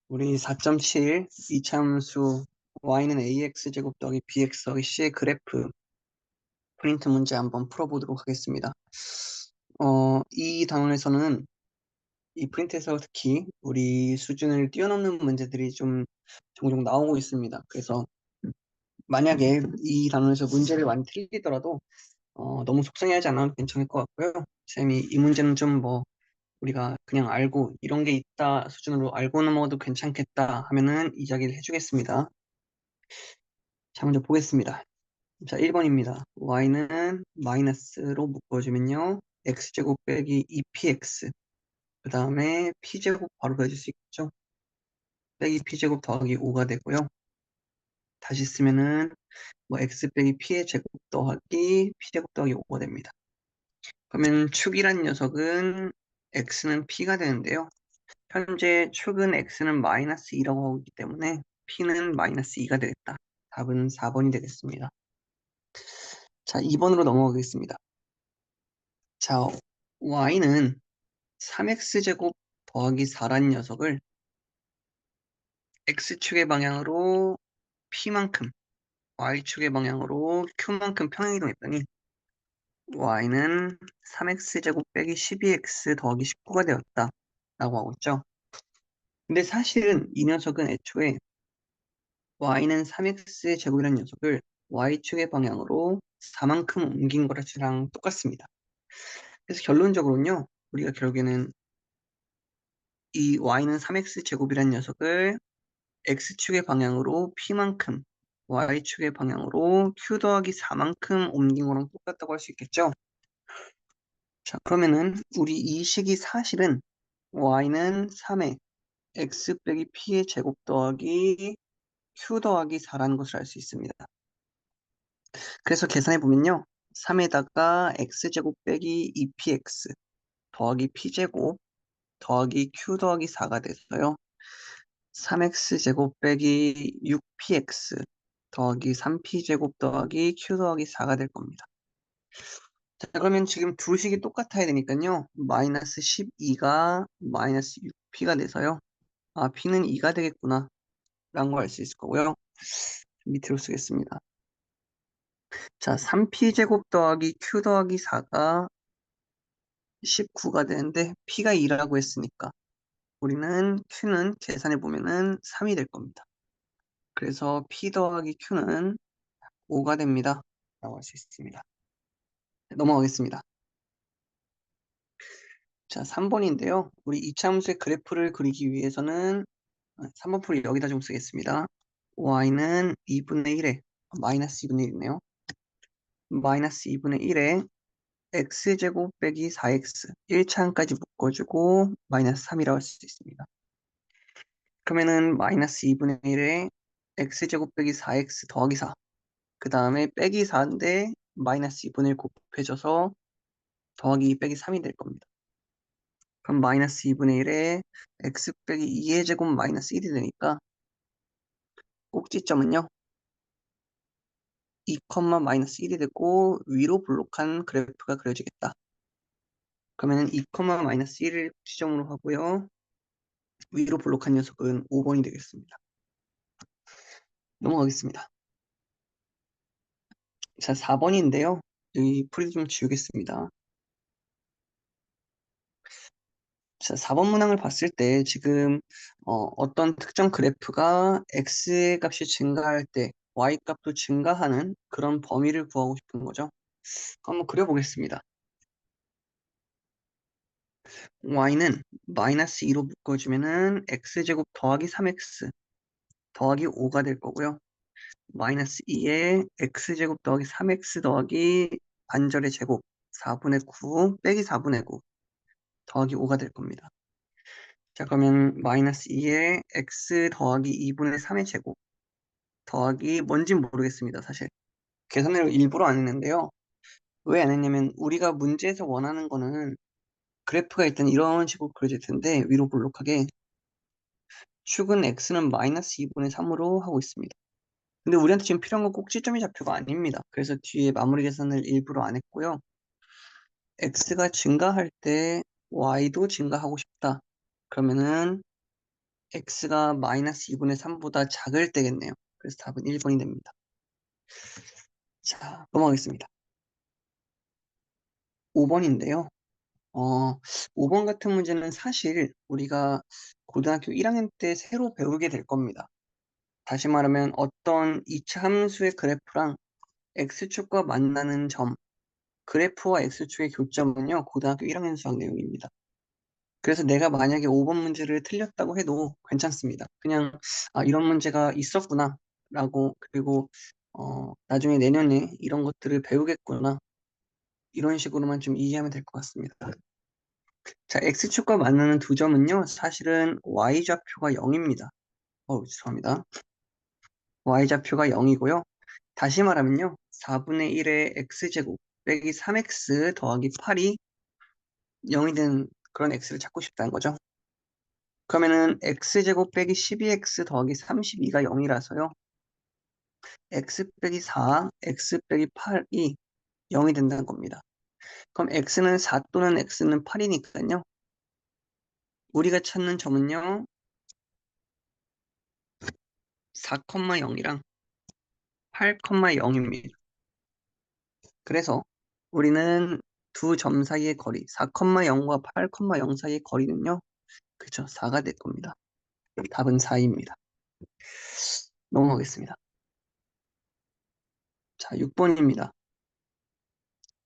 우리 4.7 이차함수 y는 ax제곱 더하기 bx 더하기 c의 그래프 프린트 문제 한번 풀어보도록 하겠습니다. 이 단원에서는 이 프린트에서 특히 우리 수준을 뛰어넘는 문제들이 좀 종종 나오고 있습니다. 그래서 만약에 이 단원에서 문제를 많이 틀리더라도 너무 속상해하지 않아도 괜찮을 것 같고요. 쌤이 이 문제는 좀 우리가 그냥 알고 이런 게 있다 수준으로 알고 넘어가도 괜찮겠다 하면은 이야기를 해주겠습니다. 자, 먼저 보겠습니다. 자, 1번입니다. y는 마이너스로 묶어주면요. x제곱 빼기 2px 그 다음에 p제곱 바로 빼줄 수 있죠. 빼기 p제곱 더하기 5가 되고요. 다시 쓰면은 x 빼기 p의 제곱 더하기 p제곱 더하기 5가 됩니다. 그러면 축이란 녀석은 x는 p가 되는데요. 현재 축은 x는 마이너스 2라고 하고 있기 때문에 p는 마이너스 2가 되겠다. 답은 4번이 되겠습니다. 자, 2번으로 넘어가겠습니다. 자, y는 3x제곱 더하기 4란 녀석을 x축의 방향으로 p만큼, y축의 방향으로 q만큼 평행이동했더니 y는 3x제곱 빼기 12x 더하기 19가 되었다 라고 하고 있죠. 근데 사실은 이 녀석은 애초에 y는 3x제곱이라는 녀석을 y축의 방향으로 4만큼 옮긴 거랑 똑같습니다. 그래서 결론적으로는요, 우리가 결국에는 이 y는 3x제곱이라는 녀석을 x축의 방향으로 p만큼, y축의 방향으로 q 더하기 4만큼 옮긴 거랑 똑같다고 할 수 있겠죠? 자, 그러면은 우리 이 식이 사실은 y는 3의 x 빼기 p의 제곱 더하기 q 더하기 4라는 것을 알 수 있습니다. 그래서 계산해 보면요. 3에다가 x제곱 빼기 2px 더하기 p제곱 더하기 q 더하기 4가 돼서요. 3x제곱 빼기 6px 더하기 3p제곱 더하기 q 더하기 4가 될 겁니다. 자, 그러면 지금 두 식이 똑같아야 되니까요. 마이너스 12가 마이너스 6p가 돼서요. 아, p는 2가 되겠구나 라는 걸 알 수 있을 거고요. 밑으로 쓰겠습니다. 자, 3p제곱 더하기 q 더하기 4가 19가 되는데 p가 2라고 했으니까 우리는 q는 계산해 보면은 3이 될 겁니다. 그래서 p 더하기 q는 5가 됩니다. 라고 할 수 있습니다. 넘어가겠습니다. 자, 3번인데요. 우리 이차함수의 그래프를 그리기 위해서는 3번 풀이 여기다 좀 쓰겠습니다. y는 2분의 1에 마이너스 2분의 1이네요. 마이너스 2분의 1에 x제곱 빼기 4x 1차항까지 묶어주고 마이너스 3이라고 할 수 있습니다. 그러면은 마이너스 2분의 1에 x제곱 빼기 4x 더하기 4 그 다음에 빼기 4인데 마이너스 2분의 1 곱해져서 더하기 2 빼기 3이 될 겁니다. 그럼 마이너스 2분의 1에 x 빼기 2의 제곱 마이너스 1이 되니까 꼭지점은요 2, 마이너스 1이 되고 위로 볼록한 그래프가 그려지겠다. 그러면 2, 마이너스 1을 지점으로 하고요. 위로 볼록한 녀석은 5번이 되겠습니다. 넘어가겠습니다. 자, 4번인데요. 여기 풀이 좀 지우겠습니다. 자, 4번 문항을 봤을 때 지금 어떤 특정 그래프가 x 값이 증가할 때 y 값도 증가하는 그런 범위를 구하고 싶은 거죠. 한번 그려보겠습니다. y는 마이너스 2로 묶어주면은 x제곱 더하기 3x 더하기 5가 될 거고요. 마이너스 2에 x제곱 더하기 3x 더하기 반절의 제곱 4분의 9 빼기 4분의 9 더하기 5가 될 겁니다. 자, 그러면 마이너스 2에 x 더하기 2분의 3의 제곱 더하기 뭔진 모르겠습니다, 사실. 계산을 일부러 안 했는데요. 왜 안 했냐면 우리가 문제에서 원하는 거는 그래프가 일단 이런 식으로 그려질 텐데 위로 볼록하게 축은 x는 마이너스 2분의 3으로 하고 있습니다. 근데 우리한테 지금 필요한 건 꼭지점의 좌표가 아닙니다. 그래서 뒤에 마무리 계산을 일부러 안 했고요. x가 증가할 때 y도 증가하고 싶다. 그러면은 x가 마이너스 2분의 3보다 작을 때겠네요. 그래서 답은 1번이 됩니다. 자, 넘어가겠습니다. 5번인데요. 5번 같은 문제는 사실 우리가 고등학교 1학년 때 새로 배우게 될 겁니다. 다시 말하면 어떤 2차 함수의 그래프랑 x축과 만나는 점, 그래프와 x축의 교점은요, 고등학교 1학년 수학 내용입니다. 그래서 내가 만약에 5번 문제를 틀렸다고 해도 괜찮습니다. 그냥, 아, 이런 문제가 있었구나, 라고, 그리고, 나중에 내년에 이런 것들을 배우겠구나, 이런 식으로만 좀 이해하면 될 것 같습니다. 자, x축과 만나는 두 점은요, 사실은 y좌표가 0입니다. 죄송합니다. y좌표가 0이고요. 다시 말하면요, 4분의 1의 x제곱 빼기 3x 더하기 8이 0이 된 그런 x를 찾고 싶다는 거죠. 그러면은 x제곱 빼기 12x 더하기 32가 0이라서요. x 빼기 4, x 빼기 8이 0이 된다는 겁니다. 그럼 x는 4 또는 x는 8이니까요. 우리가 찾는 점은요. 4,0이랑 8,0입니다. 그래서 우리는 두 점 사이의 거리, 4,0과 8,0 사이의 거리는요. 그쵸, 4가 될 겁니다. 답은 4입니다. 넘어가겠습니다. 자, 6번입니다.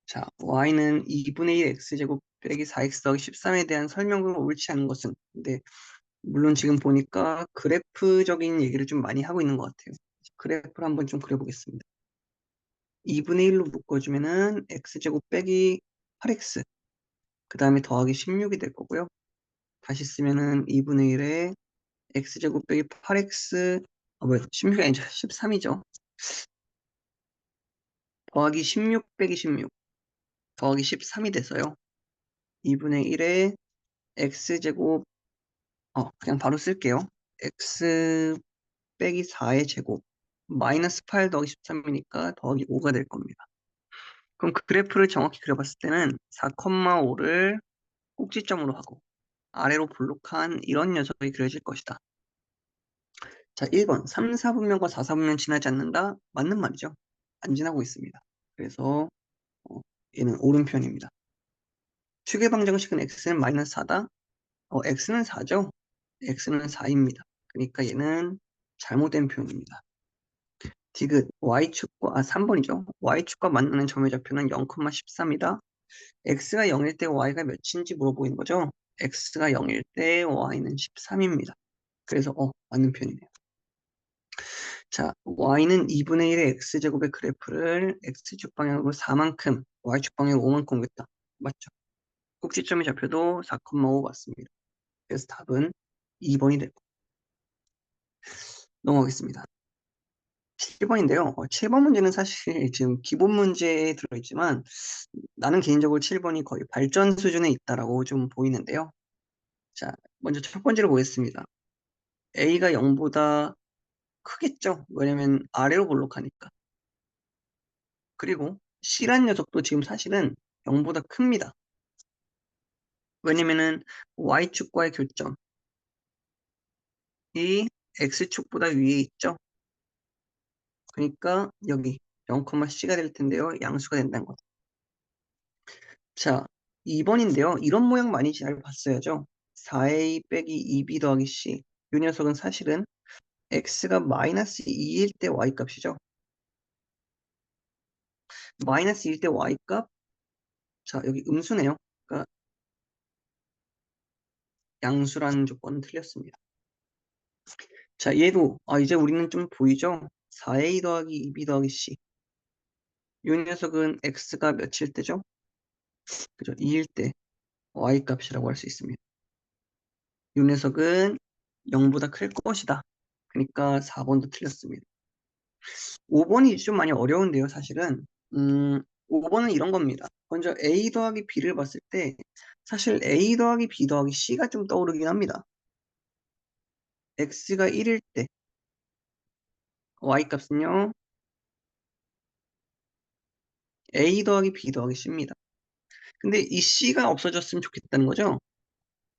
자, y는 2분의 1 x제곱 빼기 4x 더하기 13에 대한 설명으로 옳지 않은 것은, 근데 물론 지금 보니까 그래프적인 얘기를 좀 많이 하고 있는 것 같아요. 그래프를 한번 좀 그려보겠습니다. 2분의 1로 묶어주면은 x제곱 빼기 8x, 그 다음에 더하기 16이 될 거고요. 다시 쓰면은 2분의 1에 x제곱 빼기 8x, 뭐야, 16이 아니죠. 13이죠. 더하기 16 빼기 16, 더하기 13이 돼서요. 2분의 1에 x제곱, 그냥 바로 쓸게요. x 빼기 4의 제곱, 마이너스 8 더하기 13이니까 더하기 5가 될 겁니다. 그럼 그 그래프를 정확히 그려봤을 때는 4,5를 꼭지점으로 하고 아래로 볼록한 이런 녀석이 그려질 것이다. 자, 1번 3, 4분면과 4, 4분면 지나지 않는다. 맞는 말이죠. 안 지나고 있습니다. 그래서 얘는 오른편입니다. 추계방정식은 x는 마이너스 4다. x는 4죠. x는 4입니다. 그러니까 얘는 잘못된 표현입니다. 디귿 y축과 3번이죠. y축과 만나는 점의 좌표는 0,13이다. x가 0일 때 y가 몇인지 물어보는 거죠. x가 0일 때 y는 13입니다. 그래서 맞는 편이네요. 자, y는 2분의 1의 x제곱의 그래프를 x축 방향으로 4만큼, y축 방향으로 5만큼 옮겼다. 맞죠? 꼭지점의 좌표도 4,5 맞습니다. 그래서 답은 2번이 되고 넘어가겠습니다. 7번인데요. 7번 문제는 사실 지금 기본 문제에 들어있지만 나는 개인적으로 7번이 거의 발전 수준에 있다라고 좀 보이는데요. 자, 먼저 첫 번째로 보겠습니다. A가 0보다 크겠죠? 왜냐면 아래로 볼록하니까. 그리고 C란 녀석도 지금 사실은 0보다 큽니다. 왜냐면은 Y축과의 교점이 X축보다 위에 있죠? 그러니까 여기 0,C가 될 텐데요. 양수가 된다는 거죠. 자, 2번인데요. 이런 모양 많이 잘 봤어야죠. 4a 빼기 2b 더하기 c. 이 녀석은 사실은 x가 마이너스 2일 때 y 값이죠. 마이너스 2일 때 y 값. 자, 여기 음수네요. 그러니까 양수라는 조건은 틀렸습니다. 자, 얘도 이제 우리는 좀 보이죠? 4a 더하기 2b 더하기 c. 이 녀석은 x가 몇일 때죠? 그죠? 2일 때 y 값이라고 할 수 있습니다. 이 녀석은 0보다 클 것이다. 그러니까 4번도 틀렸습니다. 5번이 좀 많이 어려운데요, 사실은. 5번은 이런 겁니다. 먼저 A 더하기 B를 봤을 때 사실 A 더하기 B 더하기 C가 좀 떠오르긴 합니다. X가 1일 때 Y 값은요, A 더하기 B 더하기 C입니다. 근데 이 C가 없어졌으면 좋겠다는 거죠.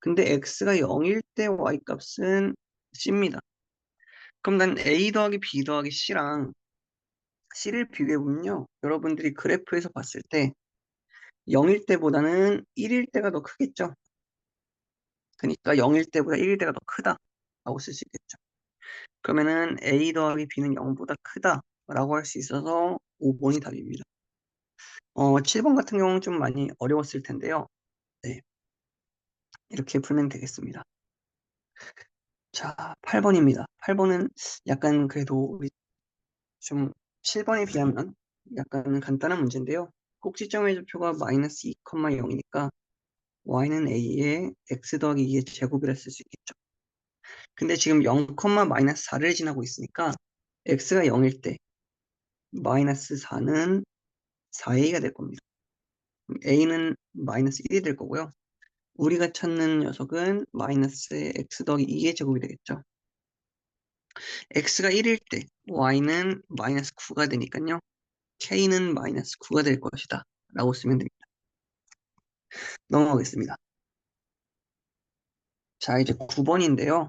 근데 X가 0일 때 Y 값은 C입니다. 그럼 난 A 더하기 B 더하기 C랑 C를 비교해보면요. 여러분들이 그래프에서 봤을 때 0일 때보다는 1일 때가 더 크겠죠. 그러니까 0일 때보다 1일 때가 더 크다라고 쓸 수 있겠죠. 그러면은 A 더하기 B는 0보다 크다라고 할 수 있어서 5번이 답입니다. 7번 같은 경우는 좀 많이 어려웠을 텐데요. 네, 이렇게 풀면 되겠습니다. 자, 8번입니다. 8번은 약간 그래도 우리 좀 7번에 비하면 약간 간단한 문제인데요. 꼭지점의 좌표가 마이너스 2,0이니까 y는 a의 x 더하기 2의 제곱이라 쓸 수 있겠죠. 근데 지금 0, 마이너스 4를 지나고 있으니까 x가 0일 때 마이너스 4는 4a가 될 겁니다. a는 마이너스 1이 될 거고요. 우리가 찾는 녀석은 마이너스 x 더하기 2의 제곱이 되겠죠. x가 1일 때 y는 마이너스 9가 되니까요. k는 마이너스 9가 될 것이다 라고 쓰면 됩니다. 넘어가겠습니다. 자, 이제 9번인데요.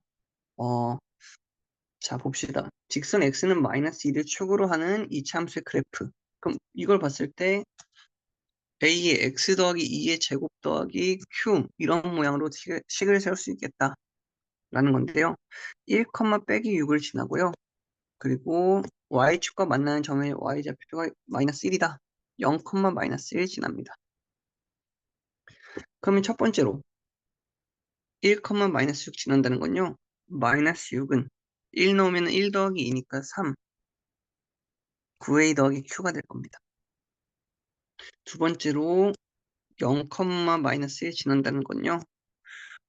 자, 봅시다. 직선 x는 마이너스 2를 축으로 하는 이차함수의 그래프. 그럼 이걸 봤을 때 a의 x 더하기 2의 제곱 더하기 q 이런 모양으로 식을 세울 수 있겠다라는 건데요. 1, 빼기 6을 지나고요. 그리고 y축과 만나는 점의 y좌표가 마이너스 1이다. 0, 마이너스 1 지납니다. 그러면 첫 번째로 1, 마이너스 6 지난다는 건요. 마이너스 6은 1 넣으면 1 더하기 2니까 3, 9a 더하기 q가 될 겁니다. 두 번째로 0, 마이너스 1 지난다는 건요.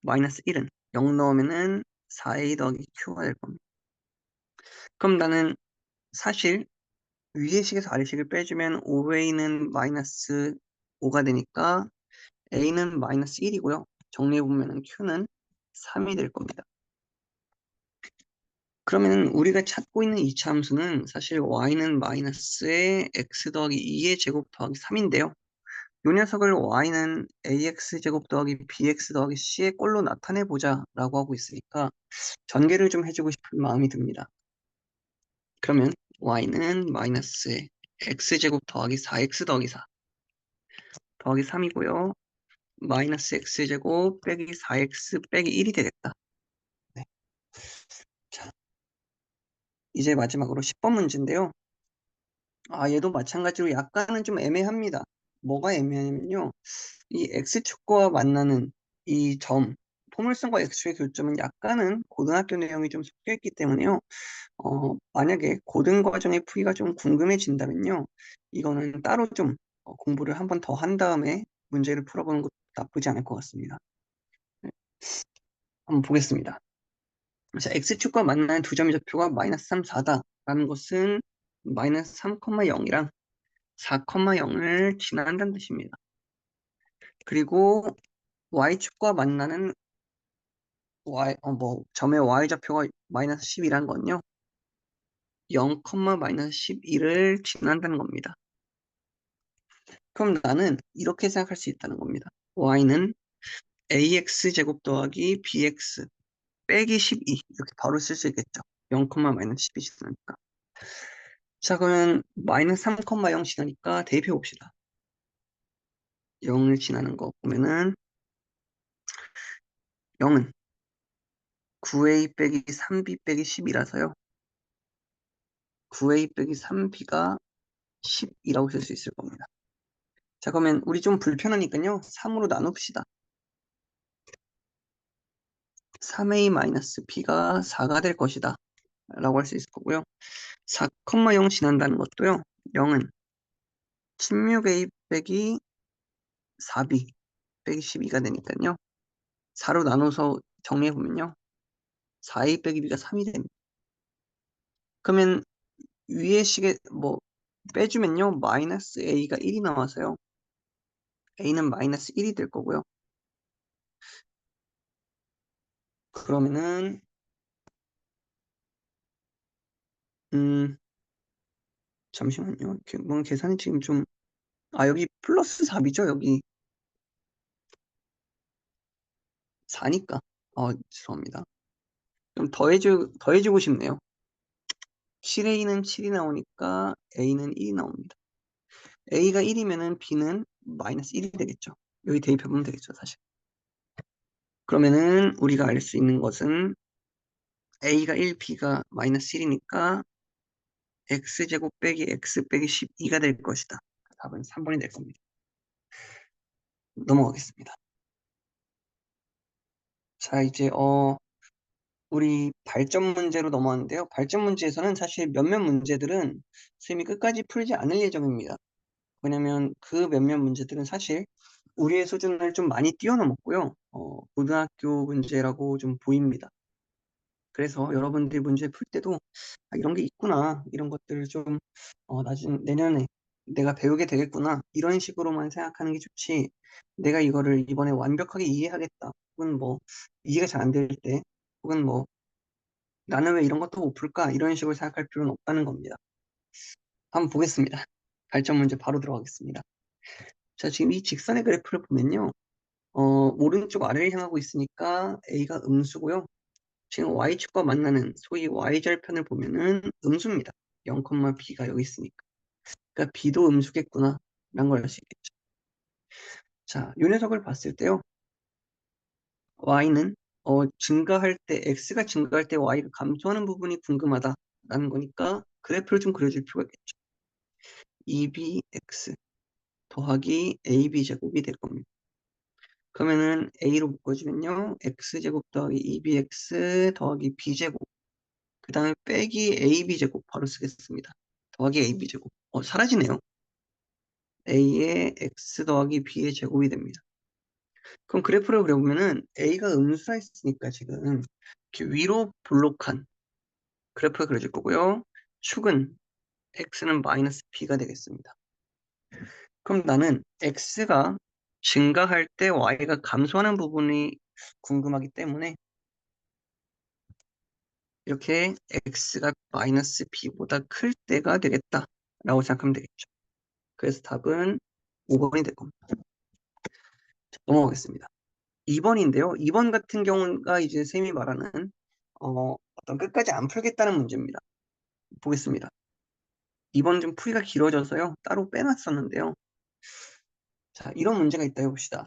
마이너스 1은 0 넣으면은 4a 더하기 q가 될 겁니다. 그럼 나는 사실 위의 식에서 아래 식을 빼주면 5a는 마이너스 5가 되니까 a는 마이너스 1이고요. 정리해보면 q는 3이 될 겁니다. 그러면 우리가 찾고 있는 이차 함수는 사실 y는 마이너스의 x 더하기 2의 제곱 더하기 3인데요. 이 녀석을 y는 ax 제곱 더하기 bx 더하기 c의 꼴로 나타내보자 라고 하고 있으니까 전개를 좀 해주고 싶은 마음이 듭니다. 그러면 y는 마이너스의 x제곱 더하기 4x 더하기 4 더하기 3이고요. 마이너스 x제곱 빼기 4x 빼기 1이 되겠다. 네. 자, 이제 마지막으로 10번 문제인데요. 얘도 마찬가지로 약간은 좀 애매합니다. 뭐가 애매하냐면요. 이 x축과 만나는 이 점, 포물선과 x축의 교점은 약간은 고등학교 내용이 좀 섞여 있기 때문에요. 만약에 고등과정의 풀이가 좀 궁금해진다면요. 이거는 따로 좀 공부를 한 번 더 한 다음에 문제를 풀어보는 것도 나쁘지 않을 것 같습니다. 네, 한번 보겠습니다. 자, x축과 만나는 두 점의 좌표가 마이너스 3, 4다라는 것은 마이너스 3, 0이랑 4, 0을 지나간다는 뜻입니다. 그리고 y축과 만나는 점의 y좌표가 마이너스 10이란 건요. 0, 마이너스 11을 지난다는 겁니다. 그럼 나는 이렇게 생각할 수 있다는 겁니다. y는 ax 제곱 더하기 bx 빼기 12 이렇게 바로 쓸 수 있겠죠. 0, 마이너스 12 지나니까. 자, 그러면 마이너스 3, 0 지나니까 대입해 봅시다. 0을 지나는 거 보면은 0은 9a 빼기 3b 빼기 10이라서요. 9a 빼기 3b가 10이라고 쓸 수 있을 겁니다. 자, 그러면 우리 좀 불편하니까요. 3으로 나눕시다. 3a-b가 4가 될 것이다. 라고 할 수 있을 거고요. 4, 0 지난다는 것도요. 0은 16a 빼기 4b 빼기 12가 되니까요. 4로 나눠서 정리해보면요. 4a 빼기 b가 3이 됩니다. 그러면 위에 식에 빼주면요. 마이너스 a가 1이 나와서요. a는 마이너스 1이 될 거고요. 그러면은 잠시만요. 뭔 계산이 지금 좀 여기 플러스 4이죠? 여기 4니까 죄송합니다. 좀 더해주고 싶네요. 7A는 7이 나오니까 A는 1이 나옵니다. A가 1이면은 B는 마이너스 1이 되겠죠. 여기 대입해보면 되겠죠, 사실. 그러면은 우리가 알 수 있는 것은 A가 1, B가 마이너스 1이니까 X제곱 빼기 X 빼기 12가 될 것이다. 답은 3번이 될 겁니다. 넘어가겠습니다. 자, 이제 우리 발전 문제로 넘어왔는데요. 발전 문제에서는 사실 몇몇 문제들은 선생님이 끝까지 풀지 않을 예정입니다. 왜냐면 그 몇몇 문제들은 사실 우리의 수준을 좀 많이 뛰어넘었고요. 고등학교 문제라고 좀 보입니다. 그래서 여러분들이 문제 풀 때도 이런 게 있구나, 이런 것들을 좀 내년에 내가 배우게 되겠구나, 이런 식으로만 생각하는 게 좋지, 내가 이거를 이번에 완벽하게 이해하겠다, 혹은 뭐 이해가 잘 안 될 때, 혹은 뭐 나는 왜 이런 것도 못 풀까, 이런 식으로 생각할 필요는 없다는 겁니다. 한번 보겠습니다. 발전 문제 바로 들어가겠습니다. 자, 지금 이 직선의 그래프를 보면요. 오른쪽 아래를 향하고 있으니까 A가 음수고요. 지금 Y축과 만나는 소위 Y절편을 보면은 음수입니다. 0, B가 여기 있으니까. 그러니까 B도 음수겠구나, 라는 걸 알 수 있겠죠. 자, 요 녀석을 봤을 때요. Y는 증가할 때, X가 증가할 때 Y가 감소하는 부분이 궁금하다라는 거니까 그래프를 좀 그려줄 필요가 있겠죠. 2bx 더하기 ab제곱이 될 겁니다. 그러면은 a로 묶어주면요. x제곱 더하기 2bx 더하기 b제곱, 그 다음에 빼기 ab제곱 바로 쓰겠습니다. 더하기 ab제곱. 사라지네요. a의 x 더하기 b의 제곱이 됩니다. 그럼 그래프를 그려보면은 a가 음수라 했으니까 지금 이렇게 위로 볼록한 그래프를 그려줄 거고요. 축은 x는 마이너스 b가 되겠습니다. 그럼 나는 x가 증가할 때 y가 감소하는 부분이 궁금하기 때문에 이렇게 x가 마이너스 b보다 클 때가 되겠다라고 생각하면 되겠죠. 그래서 답은 5번이 될 겁니다. 자, 넘어가겠습니다. 2번인데요. 2번 같은 경우가 이제 쌤이 말하는 어떤 끝까지 안 풀겠다는 문제입니다. 보겠습니다. 2번 좀 풀이가 길어져서요. 따로 빼놨었는데요. 자, 이런 문제가 있다 해봅시다.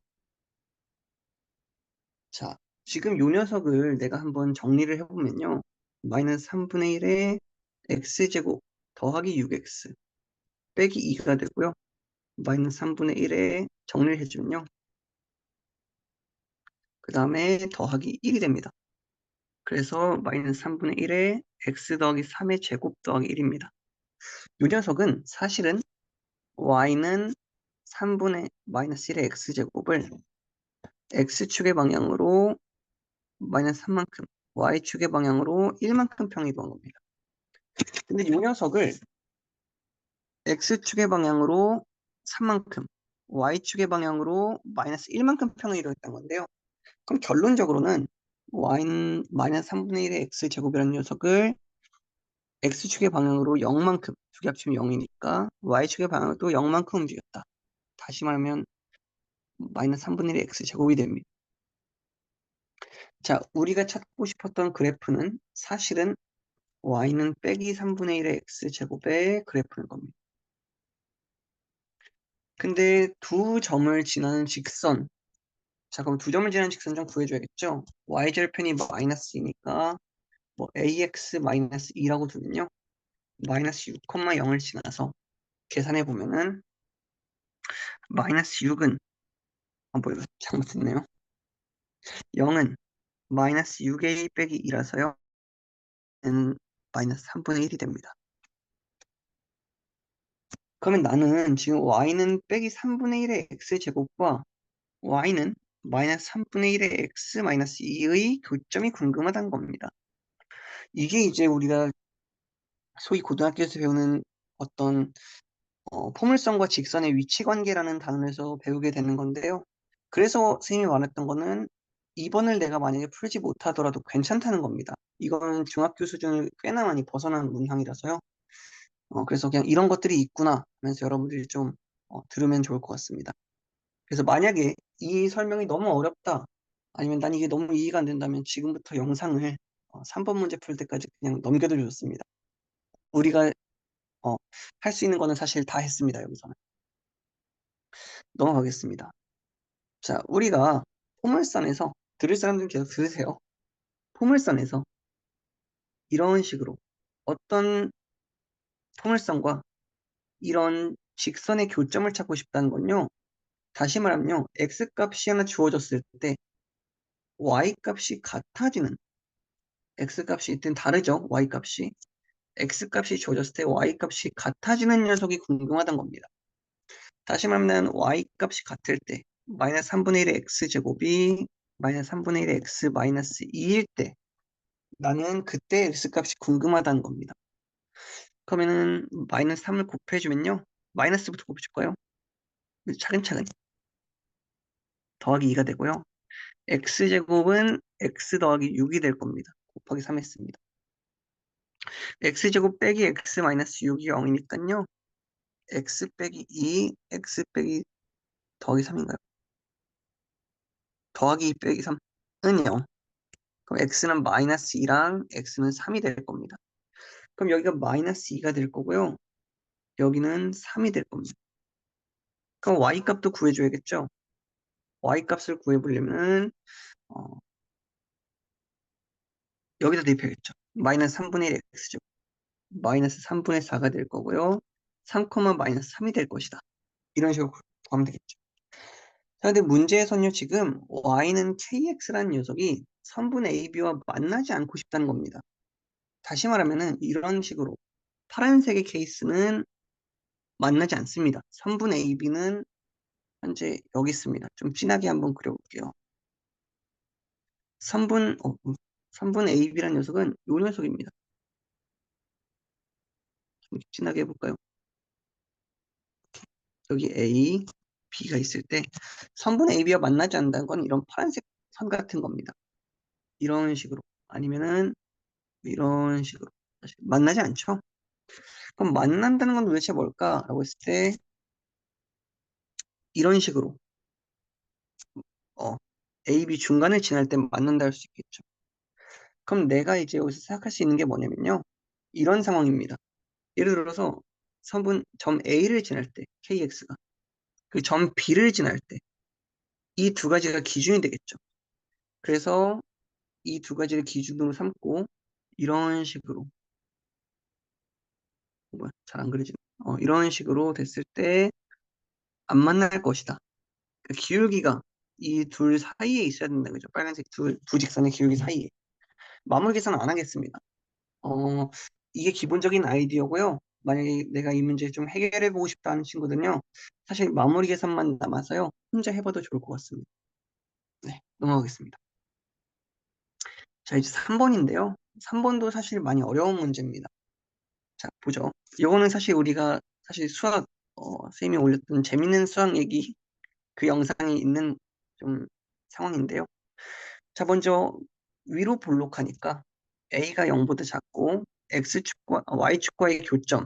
자, 지금 요 녀석을 내가 한번 정리를 해보면요. 마이너스 3분의 1에 x제곱 더하기 6x 빼기 2가 되고요. 마이너스 3분의 1에 정리를 해주면요. 그 다음에 더하기 1이 됩니다. 그래서 마이너스 3분의 1에 x 더하기 3의 제곱 더하기 1입니다. 요 녀석은 사실은 y는 3분의 마이너스 1의 x제곱을 x축의 방향으로 마이너스 3만큼, y축의 방향으로 1만큼 평이동한 겁니다. 근데 이 녀석을 x축의 방향으로 3만큼, y축의 방향으로 마이너스 1만큼 평을 이루었던 건데요. 그럼 결론적으로는 y는 마이너스 3분의 1의 x제곱이라는 녀석을 x축의 방향으로 0만큼, 두 개 합치면 0이니까 y축의 방향으로 또 0만큼 움직였다. 다시 말하면 마이너스 3분의 1의 x제곱이 됩니다. 자, 우리가 찾고 싶었던 그래프는 사실은 y는 빼기 3분의 1의 x제곱의 그래프인 겁니다. 근데 두 점을 지나는 직선, 자, 그럼 두 점을 지나는 직선 좀 구해줘야겠죠? y절편이 마이너스이니까 뭐 ax 마이너스 2라고 두면요. 마이너스 6,0을 지나서 계산해 보면은 마이너스 6은 뭐 이거 잘못했네요. 0은 마이너스 6a 빼기 2라서요. 는 마이너스 3분의 1이 됩니다. 그러면 나는 지금 y는 빼기 3분의 1의 x제곱과 y는 마이너스 3분의 1의 x 마이너스 2의 교점이 궁금하다는 겁니다. 이게 이제 우리가 소위 고등학교에서 배우는 어떤 포물선과 직선의 위치 관계라는 단원에서 배우게 되는 건데요. 그래서 선생님이 말했던 거는 2번을 내가 만약에 풀지 못하더라도 괜찮다는 겁니다. 이거는 중학교 수준을 꽤나 많이 벗어난 문항이라서요. 그래서 그냥 이런 것들이 있구나 하면서 여러분들이 좀 들으면 좋을 것 같습니다. 그래서 만약에 이 설명이 너무 어렵다, 아니면 난 이게 너무 이해가 안 된다면 지금부터 영상을 3번 문제 풀 때까지 그냥 넘겨도 좋습니다. 우리가 할 수 있는 거는 사실 다 했습니다. 여기서는. 넘어가겠습니다. 자, 우리가 포물선에서 들을 사람들은 계속 들으세요. 포물선에서 이런 식으로 어떤 포물선과 이런 직선의 교점을 찾고 싶다는 건요. 다시 말하면요. x값이 하나 주어졌을 때 y값이 같아지는 x값이 이땐 다르죠. y값이. x값이 주어졌을 때 y값이 같아지는 녀석이 궁금하다는 겁니다. 다시 말하면 y값이 같을 때 마이너스 3분의 1의 x제곱이 마이너스 3분의 1의 x 마이너스 2일 때 나는 그때 x값이 궁금하다는 겁니다. 그러면은 마이너스 3을 곱해주면요. 마이너스부터 곱해줄 거예요. 차근차근 더하기 2가 되고요. x제곱은 x 더하기 6이 될 겁니다. 곱하기 3 했습니다. x제곱 빼기 x 마이너스 6이 0이니까요. x 빼기 2, x 빼기 더하기 3인가요? 더하기 2 빼기 3은 0. 그럼 x는 마이너스 2랑 x는 3이 될 겁니다. 그럼 여기가 마이너스 2가 될 거고요. 여기는 3이 될 겁니다. 그럼 y 값도 구해줘야겠죠? y 값을 구해보려면 여기다 대입해야겠죠. 마이너스 3분의 1 x죠. 마이너스 3분의 4가 될 거고요. 3, 마이너스 3이 될 것이다. 이런 식으로 구하면 되겠죠. 자, 근데 문제에서는요, 지금 y는 kx라는 녀석이 선분 ab와 만나지 않고 싶다는 겁니다. 다시 말하면은 이런 식으로 파란색의 케이스는 만나지 않습니다. 선분 ab는 현재 여기 있습니다. 좀 진하게 한번 그려볼게요. 선분, 선분 ab라는 녀석은 이 녀석입니다. 좀 진하게 해볼까요? 여기 A, B가 있을 때 선분 AB와 만나지 않는다는 건 이런 파란색 선 같은 겁니다. 이런 식으로 아니면은 이런 식으로 사실 만나지 않죠. 그럼 만난다는 건 도대체 뭘까라고 했을 때 이런 식으로 어, A, B 중간을 지날 때 만난다 할 수 있겠죠. 그럼 내가 이제 여기서 생각할 수 있는 게 뭐냐면요. 이런 상황입니다. 예를 들어서 선분 점 A를 지날 때 KX가 그 점 B를 지날 때 이 두 가지가 기준이 되겠죠. 그래서 이 두 가지를 기준으로 삼고 이런 식으로 잘 안 그려지네. 이런 식으로 됐을 때 안 만날 것이다. 그 기울기가 이 둘 사이에 있어야 된다. 그죠? 빨간색 두 직선의 기울기 사이에. 마무리 계산 안 하겠습니다. 이게 기본적인 아이디어고요. 만약에 내가 이 문제 좀 해결해 보고 싶다 하는 친구들은요. 사실 마무리 계산만 남아서요. 혼자 해봐도 좋을 것 같습니다. 네, 넘어가겠습니다. 자, 이제 3번인데요. 3번도 사실 많이 어려운 문제입니다. 자, 보죠. 요거는 사실 우리가 사실 수학, 쌤이 올렸던 재밌는 수학 얘기 그 영상이 있는 좀 상황인데요. 자, 먼저 위로 볼록하니까 A가 0보다 작고 X축과, Y축과의 교점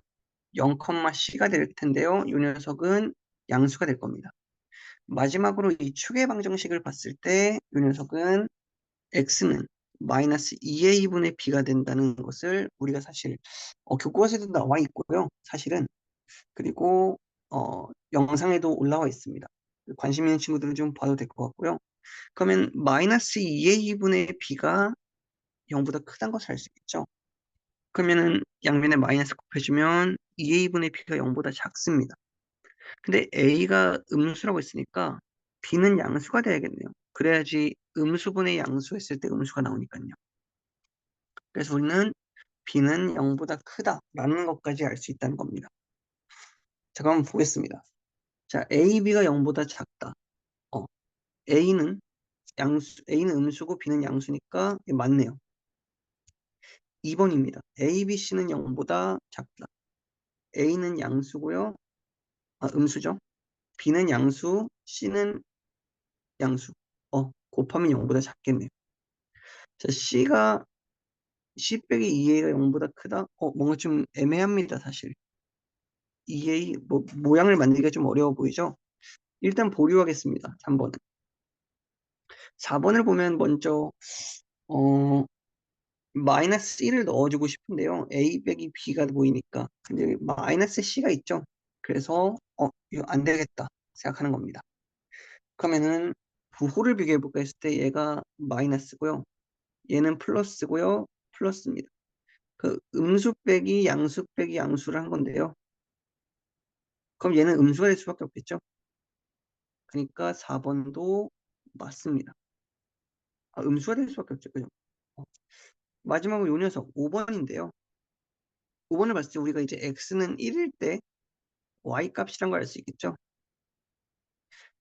0,C가 될 텐데요. 이 녀석은 양수가 될 겁니다. 마지막으로 이 축의 방정식을 봤을 때 이 녀석은 X는 마이너스 2A분의 B가 된다는 것을 우리가 사실 교과서에도 나와 있고요. 사실은 그리고 영상에도 올라와 있습니다. 관심 있는 친구들은 좀 봐도 될 것 같고요. 그러면 마이너스 2a분의 b가 0보다 크다는 것을 알 수 있겠죠. 그러면은 양면에 마이너스 곱해주면 2a분의 b가 0보다 작습니다. 근데 a가 음수라고 했으니까 b는 양수가 돼야겠네요. 그래야지 음수분의 양수 했을 때 음수가 나오니까요. 그래서 우리는 b는 0보다 크다라는 것까지 알 수 있다는 겁니다. 자, 그럼 보겠습니다. 자, a, b가 0보다 작다. A는 A는 음수고 B는 양수니까 이게 맞네요. 2번입니다. A, B, C는 0보다 작다. A는 양수고요. 음수죠. B는 양수, C는 양수. 곱하면 0보다 작겠네요. 자, C 빼기 2A가 0보다 크다? 뭔가 좀 애매합니다, 사실. 2A, 모양을 만들기가 좀 어려워 보이죠? 일단 보류하겠습니다, 3번은. 4번을 보면 먼저, 어, 마이너스 1을 넣어주고 싶은데요. A 빼기 B가 보이니까. 근데 마이너스 C가 있죠. 그래서 이거 안 되겠다 생각하는 겁니다. 그러면은 부호를 비교해볼까 했을 때 얘가 마이너스고요. 얘는 플러스고요. 플러스입니다. 그 음수 빼기 양수 빼기 양수를 한 건데요. 그럼 얘는 음수가 될 수밖에 없겠죠. 그러니까 4번도 맞습니다. 음수가 될 수밖에 없죠. 그죠? 어, 마지막으로 요 녀석 5번인데요. 5번을 봤을 때 우리가 이제 x는 1일 때 y 값이란 걸 알 수 있겠죠.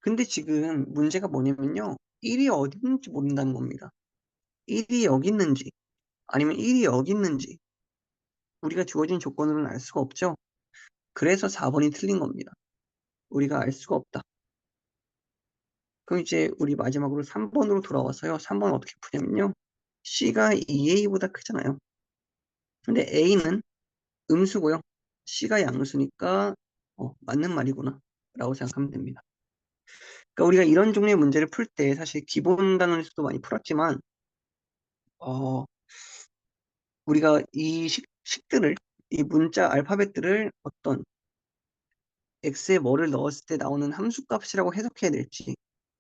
근데 지금 문제가 뭐냐면요. 1이 어디 있는지 모른다는 겁니다. 1이 여기 있는지 아니면 1이 여기 있는지 우리가 주어진 조건으로는 알 수가 없죠. 그래서 4번이 틀린 겁니다. 우리가 알 수가 없다. 그럼 이제 우리 마지막으로 3번으로 돌아와서요. 3번 어떻게 푸냐면요. C가 2A보다 크잖아요. 근데 A는 음수고요. C가 양수니까 맞는 말이구나 라고 생각하면 됩니다. 그러니까 우리가 이런 종류의 문제를 풀 때 사실 기본 단원에서도 많이 풀었지만 어, 우리가 이 식들을 이 문자 알파벳들을 어떤 x에 뭐를 넣었을 때 나오는 함수값이라고 해석해야 될지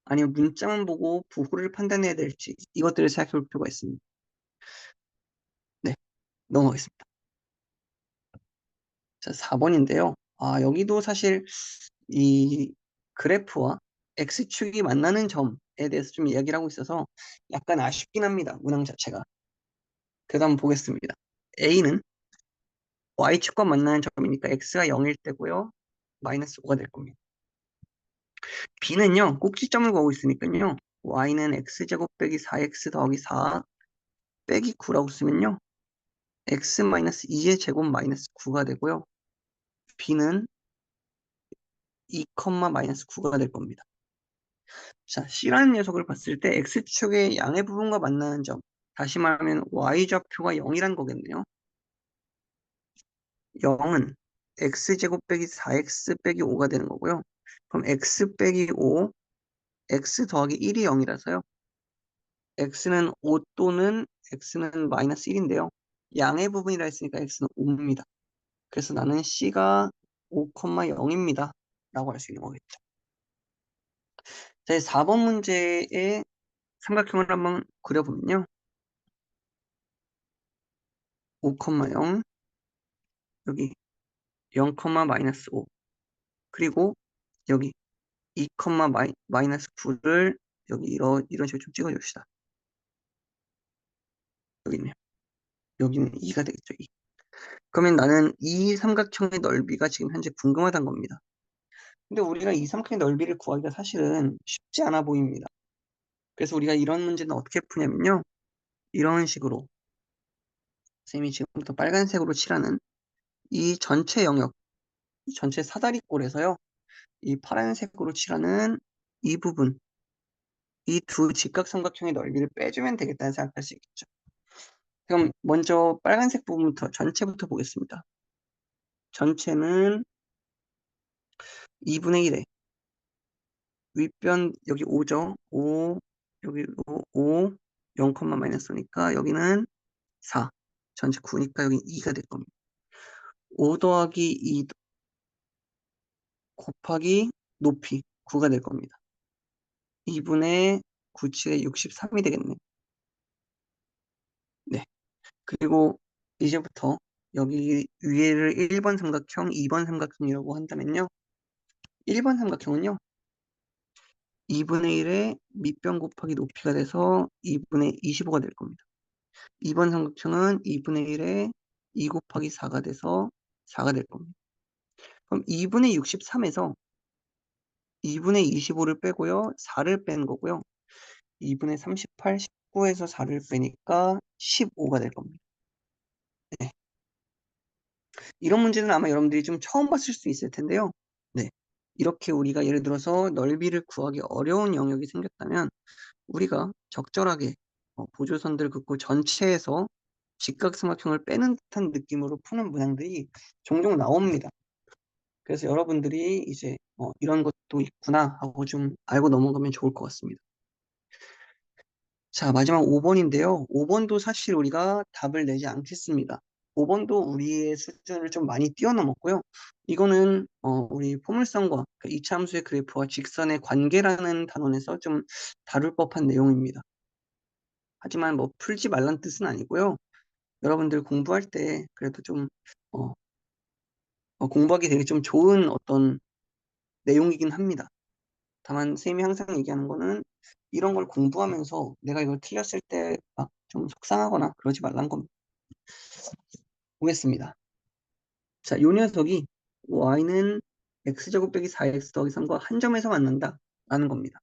아니면 문자만 보고 부호를 판단해야 될지 이것들을 생각해 볼 필요가 있습니다. 네, 넘어가겠습니다. 자, 4번인데요. 여기도 사실 이 그래프와 x축이 만나는 점에 대해서 좀 이야기를 하고 있어서 약간 아쉽긴 합니다. 문항 자체가. 그래도 한번 보겠습니다. a는 y축과 만나는 점이니까 x가 0일 때고요. 마이너스 5가 될 겁니다. b는요. 꼭지점을 보고 있으니까요. y는 x제곱 빼기 4x 더하기 4 빼기 9라고 쓰면요. x 마이너스 2의 제곱 마이너스 9가 되고요. b는 2, 마이너스 9가 될 겁니다. 자, C라는 녀석을 봤을 때 X축의 양의 부분과 만나는 점, 다시 말하면 Y좌표가 0이란 거겠네요. 0은 X제곱 빼기 4X 빼기 5가 되는 거고요. 그럼 X 빼기 5, X 더하기 1이 0이라서요. X는 5 또는 X는 마이너스 1인데요. 양의 부분이라 했으니까 X는 5입니다. 그래서 나는 C가 5,0입니다. 라고 할 수 있는 거겠죠. 자, 4번 문제의 삼각형을 한번 그려보면요. 5,0 여기 0, 마이너스 5 그리고 여기 2, 마이너스 9를 여기 이런 식으로 좀 찍어줍시다. 여기 있네요. 여기는 2가 되겠죠. 2. 그러면 나는 이 삼각형의 넓이가 지금 현재 궁금하다는 겁니다. 근데 우리가 이 삼각형의 넓이를 구하기가 사실은 쉽지 않아 보입니다. 그래서 우리가 이런 문제는 어떻게 푸냐면요. 이런 식으로 쌤이 지금부터 빨간색으로 칠하는 이 전체 영역, 이 전체 사다리꼴에서요. 이 파란색으로 칠하는 이 부분, 이 두 직각삼각형의 넓이를 빼주면 되겠다는 생각할 수 있겠죠. 그럼 먼저 빨간색 부분부터 전체부터 보겠습니다. 전체는 2분의 1에 윗변 여기 5죠. 5 여기 5 0, 마이너스니까 여기는 4 전체 9니까 여기 2가 될 겁니다. 5 더하기 2 곱하기 높이 9가 될 겁니다. 2분의 9칠에 63이 되겠네. 네. 그리고 이제부터 여기 위에를 1번 삼각형, 2번 삼각형이라고 한다면요. 1번 삼각형은요. 2분의 1의 밑변 곱하기 높이가 돼서 2분의 25가 될 겁니다. 2번 삼각형은 2분의 1의 2 곱하기 4가 돼서 4가 될 겁니다. 그럼 2분의 63에서 2분의 25를 빼고요. 4를 뺀 거고요. 2분의 38, 19에서 4를 빼니까 15가 될 겁니다. 네. 이런 문제는 아마 여러분들이 좀 처음 봤을 수 있을 텐데요. 네. 이렇게 우리가 예를 들어서 넓이를 구하기 어려운 영역이 생겼다면 우리가 적절하게 보조선들 긋고 전체에서 직각삼각형을 빼는 듯한 느낌으로 푸는 문항들이 종종 나옵니다. 그래서 여러분들이 이제 이런 것도 있구나 하고 좀 알고 넘어가면 좋을 것 같습니다. 자, 마지막 5번인데요. 5번도 사실 우리가 답을 내지 않겠습니다. 5번도 우리의 수준을 좀 많이 뛰어넘었고요. 이거는 우리 포물선과 그 이차함수의 그래프와 직선의 관계라는 단원에서 좀 다룰 법한 내용입니다. 하지만 뭐 풀지 말란 뜻은 아니고요. 여러분들 공부할 때 그래도 좀 어, 공부하기 되게 좀 좋은 어떤 내용이긴 합니다. 다만 쌤이 항상 얘기하는 거는 이런 걸 공부하면서 내가 이걸 틀렸을 때 막 좀 속상하거나 그러지 말란 겁니다. 보겠습니다. 자, 요 녀석이 y는 x제곱 빼기 4x 더하기 3과 한 점에서 만난다 라는 겁니다.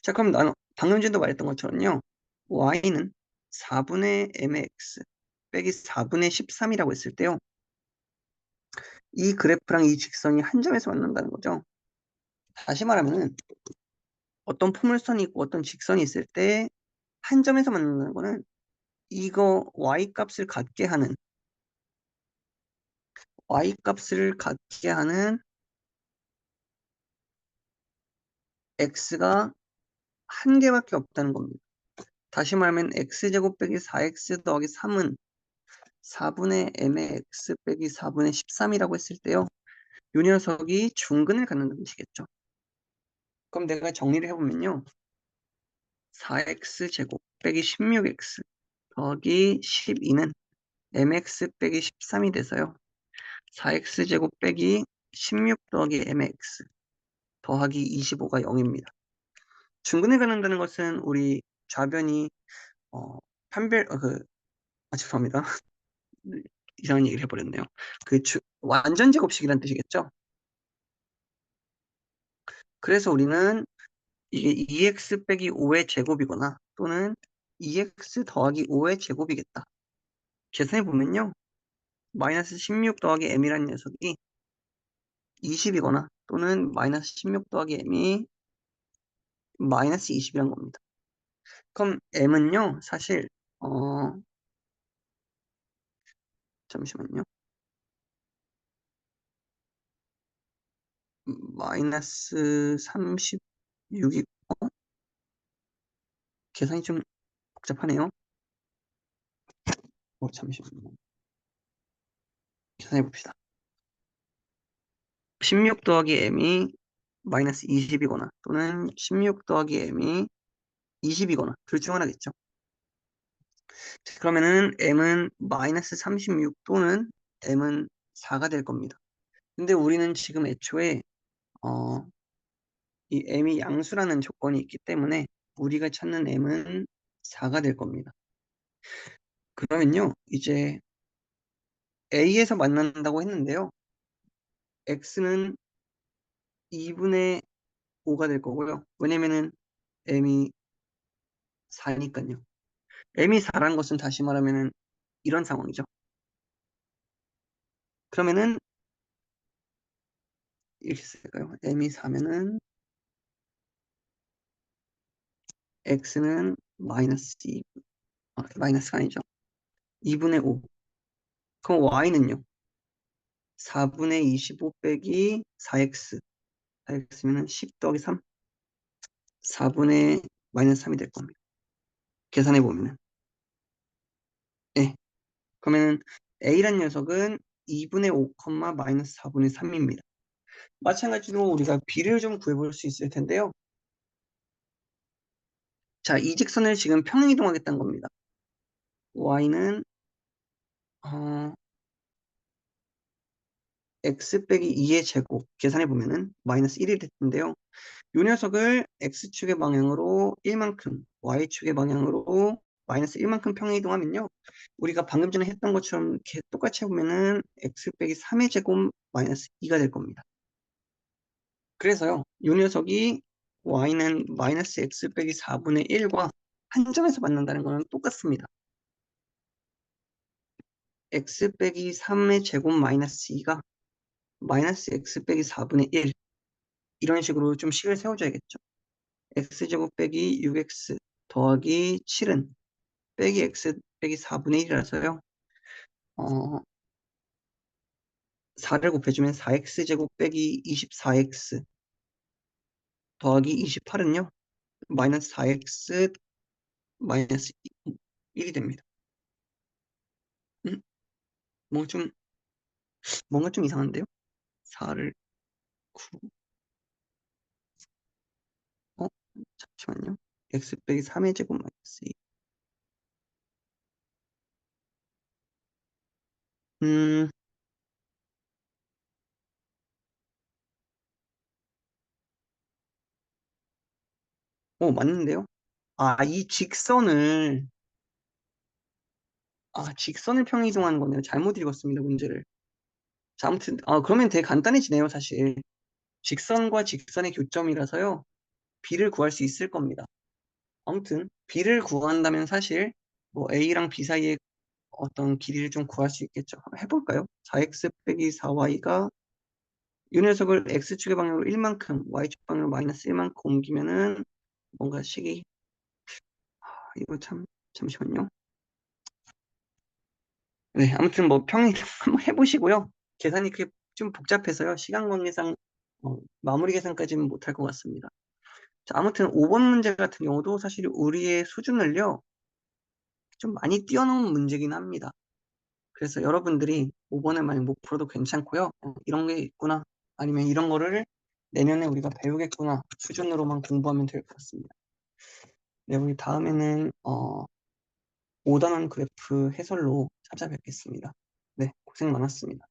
자, 그럼 나는 방금 전에도 말했던 것처럼요. y는 4분의 m의 x 빼기 4분의 13이라고 했을 때요. 이 그래프랑 이 직선이 한 점에서 만난다는 거죠. 다시 말하면은 어떤 포물선이 있고 어떤 직선이 있을 때 한 점에서 만난다는 거는 이거 y 값을 갖게 하는 x가 한 개밖에 없다는 겁니다. 다시 말하면 x제곱 빼기 4x 더하기 3은 4분의 m의 x 빼기 4분의 13이라고 했을 때요. 이 녀석이 중근을 갖는다는 뜻이겠죠. 그럼 내가 정리를 해보면요. 4x제곱 빼기 16x 더하기 12는 mx 빼기 13이 돼서요. 4x제곱 빼기 16 더하기 mx 더하기 25가 0입니다. 중근을 갖는다는 것은 우리 좌변이 어, 판별 죄송합니다. 이상한 얘기를 해버렸네요. 완전 제곱식이란 뜻이겠죠. 그래서 우리는 이게 2x 빼기 5의 제곱이거나 또는 2x 더하기 5의 제곱이겠다. 계산해 보면요. 마이너스 16 더하기 m이라는 녀석이 20이거나 또는 마이너스 16 더하기 m이 마이너스 20이란 겁니다. 그럼 m은요, 사실 잠시만요. 마이너스 36이 계산이 좀 복잡하네요. 잠시만요. 계산해 봅시다. 16 더하기 m이 마이너스 20이거나 또는 16 더하기 m이 20이거나 둘 중 하나겠죠. 그러면은 m은 마이너스 36 또는 m은 4가 될 겁니다. 근데 우리는 지금 애초에 어, 이 m이 양수라는 조건이 있기 때문에 우리가 찾는 m은 4가 될 겁니다. 그러면요, 이제 A에서 만난다고 했는데요. X는 2분의 5가 될 거고요. 왜냐면은 M이 4니까요. M이 4라는 것은 다시 말하면은 이런 상황이죠. 그러면은 이렇게 쓸까요? M이 4면은 X는 마이너스 2, 마이너스가 아니죠. 2분의 5. 그럼 Y는요? 4분의 25 빼기 4X. 4X면은 10 더하기 3. 4분의 마이너스 3이 될 겁니다. 계산해 보면은. 네. 그러면은 A란 녀석은 2분의 5, 마이너스 4분의 3입니다. 마찬가지로 우리가 B를 좀 구해볼 수 있을 텐데요. 자, 이 직선을 지금 평행이동하겠다는 겁니다. Y는 x 빼기 2의 제곱 계산해 보면은 마이너스 1이 됐는데요. 이 녀석을 x축의 방향으로 1만큼, y축의 방향으로 마이너스 1만큼 평행이동하면요. 우리가 방금 전에 했던 것처럼 똑같이 해보면은 x 빼기 3의 제곱 마이너스 2가 될 겁니다. 그래서요, 이 녀석이 y는 마이너스 x 빼기 4분의 1과 한 점에서 만난다는 거는 똑같습니다. x 빼기 3의 제곱 마이너스 2가 마이너스 x 빼기 4분의 1 이런 식으로 좀 식을 세워줘야겠죠. x제곱 빼기 6x 더하기 7은 빼기 x 빼기 4분의 1이라서요. 4를 곱해주면 4x제곱 빼기 24x 더하기 28은요. 마이너스 4x 마이너스 1이 됩니다. 음? 뭐 좀, 뭔가 좀 이상한데요? 4를 9, 어? 잠시만요. x 빼기 3의 제곱 마이너스 2. 음, 맞는데요? 아, 이 직선을 평이동하는 거네요. 잘못 읽었습니다, 문제를. 자, 아무튼, 그러면 되게 간단해지네요, 사실. 직선과 직선의 교점이라서요, b를 구할 수 있을 겁니다. 아무튼, b를 구한다면 사실, 뭐, a랑 b 사이의 어떤 길이를 좀 구할 수 있겠죠. 한번 해볼까요? 4x 빼기 4y가 이 녀석을 x축의 방향으로 1만큼, y축 방향으로 마이너스 1만큼 옮기면은, 뭔가 식이, 이거 참, 잠시만요. 네, 아무튼 뭐 평행 한번 해보시고요. 계산이 그렇게 좀 복잡해서요. 시간 관계상 마무리 계산까지는 못할 것 같습니다. 자, 아무튼 5번 문제 같은 경우도 사실 우리의 수준을요, 좀 많이 뛰어넘은 문제긴 합니다. 그래서 여러분들이 5번을 많이 못 풀어도 괜찮고요. 이런 게 있구나. 아니면 이런 거를 내년에 우리가 배우겠구나. 수준으로만 공부하면 될 것 같습니다. 네, 우리 다음에는 5단원 그래프 해설로 찾아뵙겠습니다. 네, 고생 많았습니다.